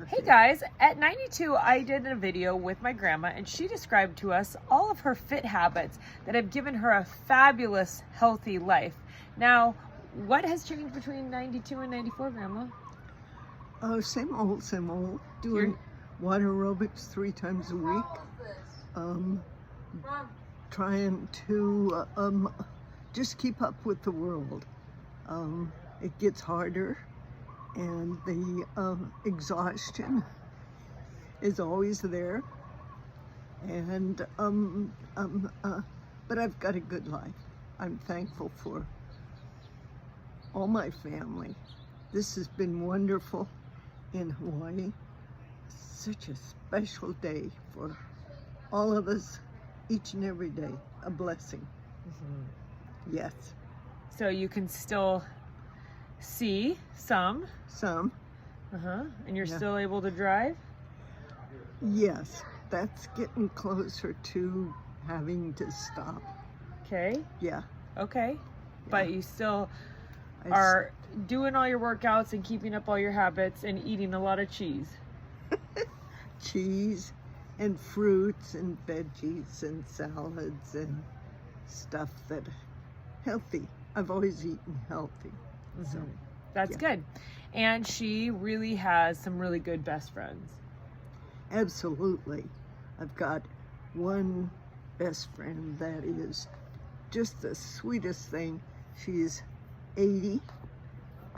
Hey guys, at 92 I did a video with my grandma and she described to us all of her fit habits that have given her a fabulous healthy life. Now, what has changed between 92 and 94, Grandma? Oh, same old, same old. Doing water aerobics 3 times a week. Trying to just keep up with the world. It gets harder, and the exhaustion is always there. And but I've got a good life. I'm thankful for all my family. This has been wonderful in Hawaii. Such a special day for all of us, each and every day. A blessing. Mm-hmm. Yes. So you can still see some. Some. And you're still able to drive? Yes. That's getting closer to having to stop. Okay. Yeah. Okay. Yeah. But you still I are doing all your workouts and keeping up all your habits and eating a lot of cheese. Cheese and fruits and veggies and salads and stuff that healthy. I've always eaten healthy. Mm-hmm. So that's good. And she really has some really good best friends. Absolutely. I've got one best friend that is just the sweetest thing. She's 80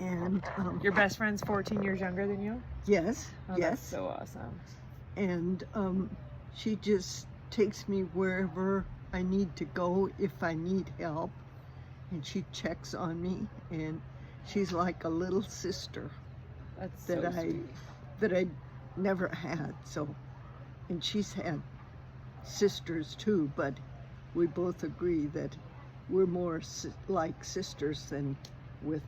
and your best friend's 14 years younger than you? Yes. Oh, yes. That's so awesome. And she just takes me wherever I need to go if I need help, and she checks on me, and she's like a little sister. That's so sweet. That I never had. So, and she's had sisters too, but we both agree that we're more like sisters than with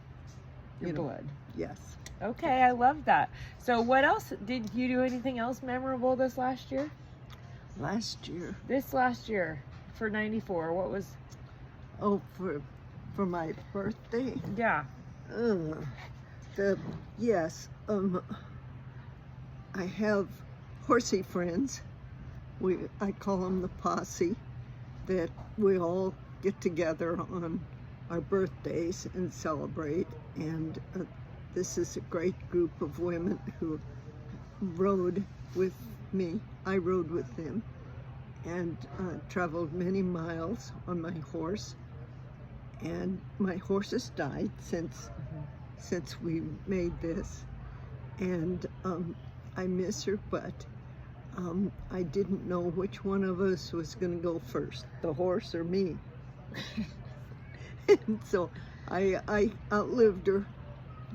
your blood. Yes. Okay, I love that. So what else? Did you do anything else memorable this last year? This last year for 94, what was? Oh, for my birthday? Yeah. Yes. I have horsey friends. I call them the posse, that we all get together on our birthdays and celebrate. And this is a great group of women who rode with me. I rode with them and traveled many miles on my horse. And my horse has died since we made this. And I miss her, but I didn't know which one of us was going to go first, the horse or me. And so I outlived her.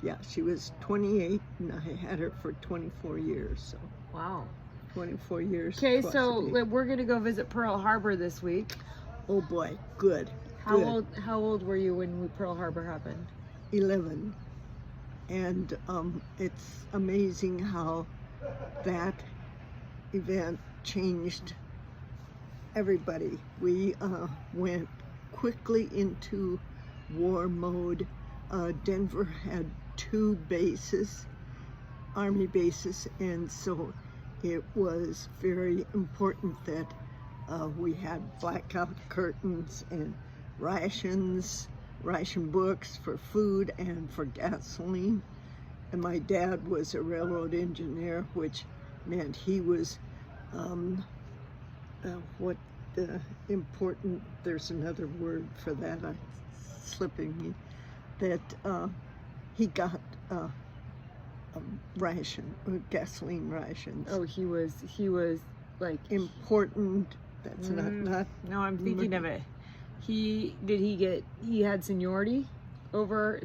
Yeah, she was 28, and I had her for 24 years. So wow, 24 years. Okay, so we're gonna go visit Pearl Harbor this week. Oh boy, good. How old were you when Pearl Harbor happened? 11, and it's amazing how that event changed everybody. We went quickly into war mode. Denver had 2 bases, Army bases, and so it was very important that we had blackout curtains and ration books for food and for gasoline. And my dad was a railroad engineer, which meant he was important, there's another word for that, it's slipping me, that he got gasoline rations. Oh, he was like important. That's not. No, I'm thinking of it. He had seniority over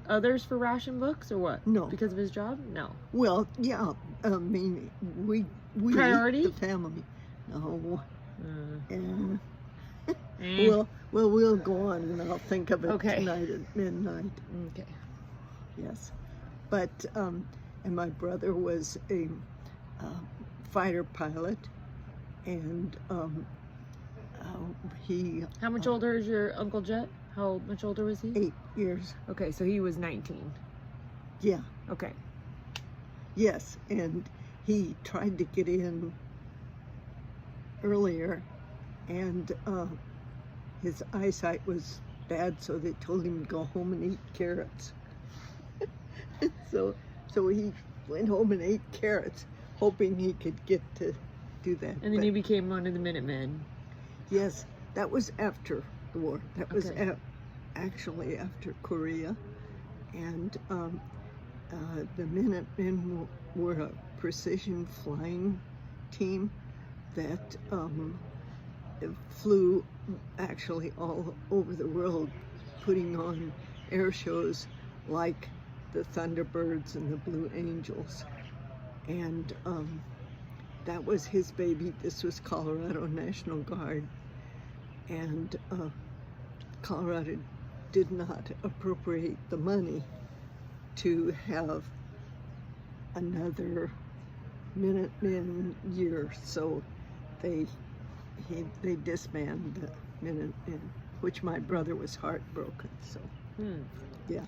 others for ration books or what? No. Because of his job? No. Well, yeah. I mean, we priority the family. No. We'll go on, and I'll think of it tonight at midnight. Okay. Yes, but and my brother was a fighter pilot, and he. How much older is your Uncle Jet? How much older was he? 8 years. Okay, so he was 19. Yeah. Okay. Yes, and he tried to get in earlier, and his eyesight was bad, so they told him to go home and eat carrots. So he went home and ate carrots, hoping he could get to do that. And then But he became one of the Minutemen. yes, that was after the war. That was Okay. actually after Korea, and the Minutemen were a precision flying team that flew actually all over the world, putting on air shows like the Thunderbirds and the Blue Angels. And that was his baby. This was Colorado National Guard. And Colorado did not appropriate the money to have another Minutemen year, so they disbanded the Minutemen, which my brother was heartbroken. So yeah,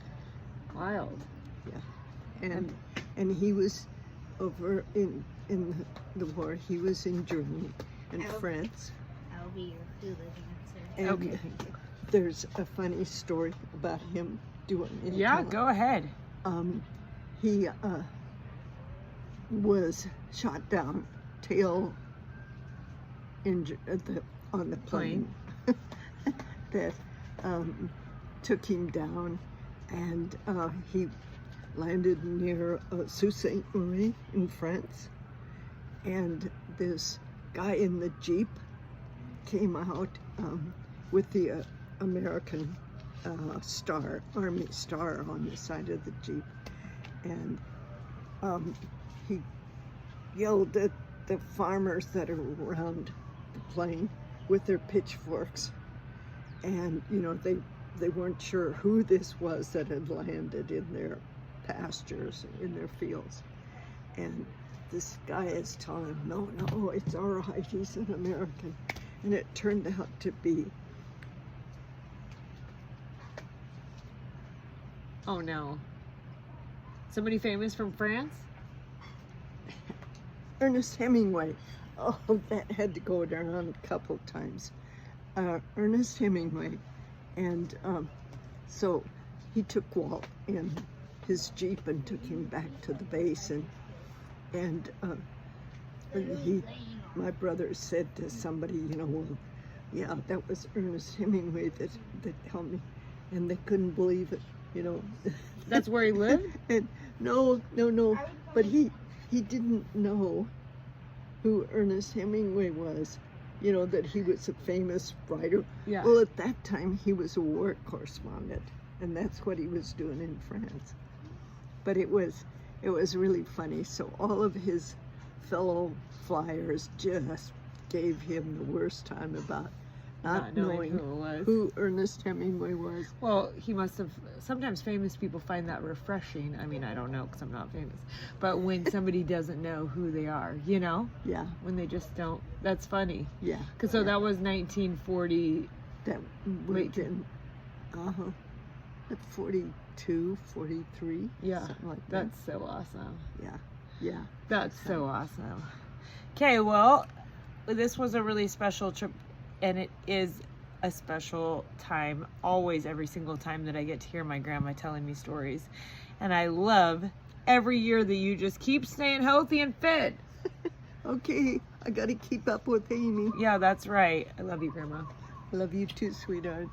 Wild. and he was over in the war. He was in Germany and France. I'll be your hula dancer. And Okay. there's a funny story about him. Do you want me to Yeah, tell it? go ahead. He was shot down, tail injured on the plane that took him down, and he landed near Sault Ste. Marie in France, and this guy in the Jeep came out with the American Army star on the side of the Jeep, and he yelled at the farmers that are around the plane with their pitchforks, and they weren't sure who this was that had landed in their pastures, in their fields, and this guy is telling him, no, it's all right, he's an American. And it turned out to be Oh no. Somebody famous from France? Ernest Hemingway. Oh, that had to go down a couple times. Ernest Hemingway. And so he took Walt in his Jeep and took him back to the base, and my brother said to somebody, well, yeah, that was Ernest Hemingway that helped me, and they couldn't believe it, That's where he lived? And no, but he didn't know who Ernest Hemingway was, that he was a famous writer. Yeah. Well, at that time he was a war correspondent, and that's what he was doing in France. But it was really funny. So all of his fellow flyers just gave him the worst time about not knowing who it was. who Ernest Hemingway was. Well, he must have. Sometimes famous people find that refreshing. I mean, I don't know because I'm not famous. But when somebody doesn't know who they are, Yeah, when they just don't. That's funny. yeah. Because so that was 1940. That would Wait. have been, at 42, 43, Yeah, something like that. that's so awesome. Yeah. That's so awesome. Okay, well, this was a really special trip, and it is a special time, always, every single time that I get to hear my grandma telling me stories. And I love every year that you just keep staying healthy and fit. Okay, I gotta keep up with Amy. Yeah, that's right. I love you, Grandma. I love you too, sweetheart.